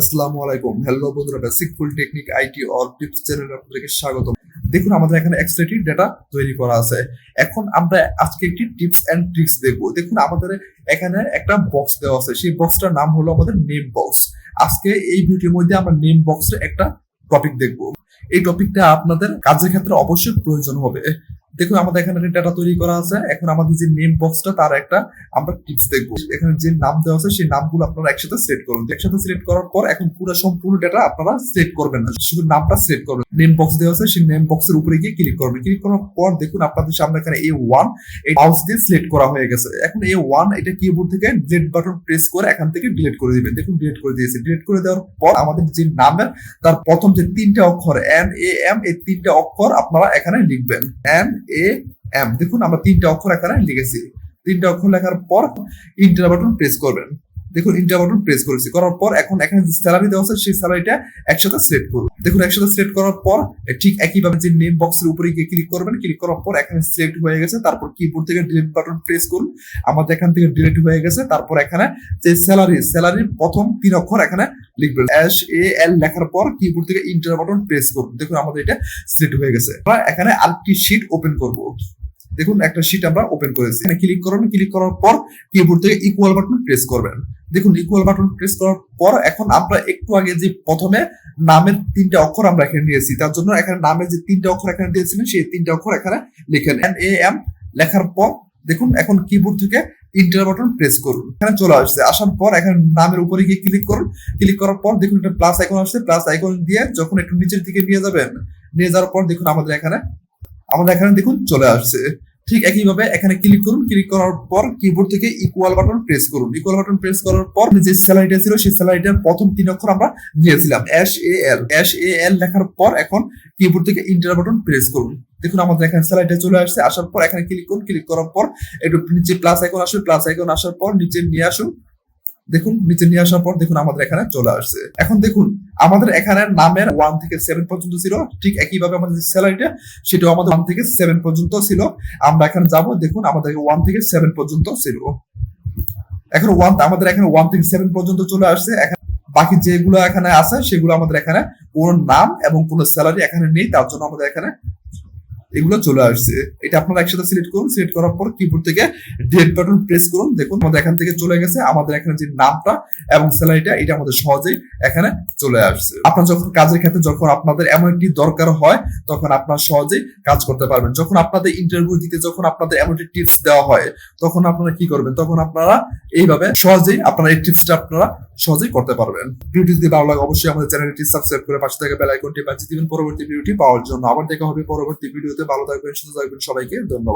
আসসালামু আলাইকুম। হ্যালো বন্ধুরা, basic full technique IT or tips চ্যানেলে আপনাদেরকে স্বাগতম। দেখুন, আমাদের এখানে এক্সট্রাক্টিভ ডাটা তৈরি করা আছে। এখন আমরা আজকে একটি টিপস এন্ড ট্রিক্স দেখব। দেখুন, আমাদের এখানে একটা বক্স দেওয়া আছে, সেই বক্সটার নাম হলো আমাদের নেম বক্স। আজকে এই ভিডিওর মধ্যে আমরা নেম বক্সের একটা টপিক দেখব। এই টপিকটা আপনাদের কাজের ক্ষেত্রে অবশ্যই প্রয়োজন হবে। দেখুন, আমাদের এখানে ডাটা তৈরি করা আছে। এখন আমাদের যে নেম বক্সটা তার একটা আমরা টিপস দেখবো। এখানে যে নাম দেওয়া আছে সেই নামগুলো আপনারা একসাথে সিলেক্ট করুন। একসাথে সিলেক্ট করার পর এখন পুরো সম্পূর্ণ ডাটা আপনারা সিলেক্ট করবেন না, শুধু নামটা সিলেক্ট করবেন। নেম বক্স দেওয়া আছে, সেই নেম বক্সের উপরে গিয়ে ক্লিক করবেন। ক্লিক করার পর দেখুন আপনাদের সামনে এখানে A1 এই মাউস দিয়ে সিলেক্ট করা হয়ে গেছে। এখন A1 এটা কিবোর্ড থেকে ডিলিট বাটন প্রেস করে এখান থেকে ডিলিট করে দিবেন। দেখুন, ডিলিট করে দিয়েছে। ডিলিট করে দেওয়ার পর আমাদের যে নামের তার প্রথম যে তিনটা অক্ষর NAM, এই তিনটা অক্ষর আপনারা এখানে লিখবেন। NAM, দেখুন আমরা তিনটা অক্ষর এখানে লিখেছি। তিনটা অক্ষর লেখার পর ইন্টার বাটন প্রেস করবেন। দেখুন, ইন্টার বাটন প্রেস করেছি। করার পর এখন এখানে যে স্যালারি দেওয়া আছে সেই স্যালারিটা একসাথে সিলেক্ট করুন। দেখুন, একসাথে সিলেক্ট করার পর ঠিক একইভাবে যে নেম বক্সের উপরে গিয়ে ক্লিক করবেন। ক্লিক করার পর এখানে সিলেক্ট হয়ে গেছে। তারপর কিবোর্ড থেকে ডিলিট বাটন প্রেস করুন। আমাদের এখান থেকে ডিলিট হয়ে গেছে। তারপর এখানে যে স্যালারির প্রথম তিন অক্ষর এখানে লিখবেন। SAL লেখার পর কিবোর্ড থেকে ইন্টার বাটন প্রেস করুন। দেখুন, আমাদের এটা সিলেক্ট হয়ে গেছে। আমরা এখানে আরেকটি শীট ওপেন করব। দেখুন, একটা শীট আমরা ওপেন করেছি। এখানে ক্লিক করুন। ক্লিক করার পর কিবোর্ড থেকে ইকুয়াল বাটন প্রেস করবেন। দেখুন, ইকুয়াল বাটন প্রেস করার পর এখন আমরা একটু আগে যে প্রথমে নামের তিনটা অক্ষর আমরা এখানে নিয়েছি, তার জন্য এখানে নামের যে তিনটা অক্ষর এখানে দিয়েছিলেন সেই তিনটা অক্ষর এখানে লিখেন। NAM লেখার পর দেখুন এখন কিবোর্ড থেকে ইন্টার বাটন প্রেস করুন। এখানে চলে আসছে। আসার পর এখানে নামের উপরে গিয়ে ক্লিক করুন। ক্লিক করার পর দেখুন একটা প্লাস আইকন আসছে। প্লাস আইকন দিয়ে যখন একটু নিচের দিকে নিয়ে যাবেন, নিয়ে যাওয়ার পর দেখুন আমাদের এখানে দেখুন চলে আসছে। ঠিক একইভাবে এখানে ক্লিক করুন। ক্লিক করার পর কিবোর্ড থেকে ইকুয়াল বাটন প্রেস করুন। ইকুয়াল বাটন প্রেস করার পর যে স্যালারিটা ছিল সেই স্যালারিটার প্রথম তিন অক্ষর আমরা নিয়েছিলাম SAL লেখার পর এখন কিবোর্ড থেকে ইন্টার বাটন প্রেস করুন। দেখুন, আমাদের এখানে স্যালারিটা চলে আসছে। আসার পর এখানে ক্লিক করুন। ক্লিক করার পর একটু নিচে প্লাস আইকন আসবে। প্লাস আইকন আসার পর নিচে নিয়ে আসুন। দেখুন, নিচে নিয়ে আসার পর দেখুন আমাদের এখানে চলে আসছে। এখন দেখুন আমাদের এখানে নামের 1 থেকে 7 পর্যন্ত ছিল। ঠিক একইভাবে আমাদের যে স্যালারিটা সেটাও আমাদের 1 থেকে 7 পর্যন্ত ছিল। আমরা এখানে যাব। দেখুন আমাদের 1 থেকে 7 পর্যন্ত ছিল। এখন আমাদের এখানে 1 থেকে 7 পর্যন্ত চলে আসছে। এখন বাকি যেগুলো এখানে আছে সেগুলো আমাদের এখানে কোনো নাম এবং কোনো স্যালারি এখানে নেই, তার জন্য আমাদের এখানে এগুলো চলে আসছে। এটা আপনারা একসাথে সিলেক্ট করুন। সিলেক্ট করার পর কিবোর্ড থেকে ডিলিট বাটন প্রেস করুন। দেখুন আমাদের এখান থেকে চলে গেছে। আমাদের এখানে যে নামটা এবং স্যালারিটা এটা আমাদের সহজেই এখানে চলে আসছে। আপনার যখন কাজের ক্ষেত্রে যখন আপনাদের এমন একটি দরকার হয় তখন আপনারা সহজেই কাজ করতে পারবেন। যখন আপনাদের ইন্টারভিউ দিতে যখন আপনাদের এমন একটি টিপস দেওয়া হয় তখন আপনারা কি করবেন? তখন আপনারা এইভাবে সহজেই আপনারা এই টিপসটা আপনারা সহজেই করতে পারবেন। ভিডিওটি যদি ভালো লাগে অবশ্যই আমাদের চ্যানেলটি সাবস্ক্রাইব করে পাশে থাকা বেল আইকনটি বাজিয়ে দিবেন পরবর্তী ভিডিওটি পাওয়ার জন্য। আবার দেখা হবে পরবর্তী ভিডিওতে। ভালো থাকবেন, সুস্থ থাকবেন। সবাইকে ধন্যবাদ।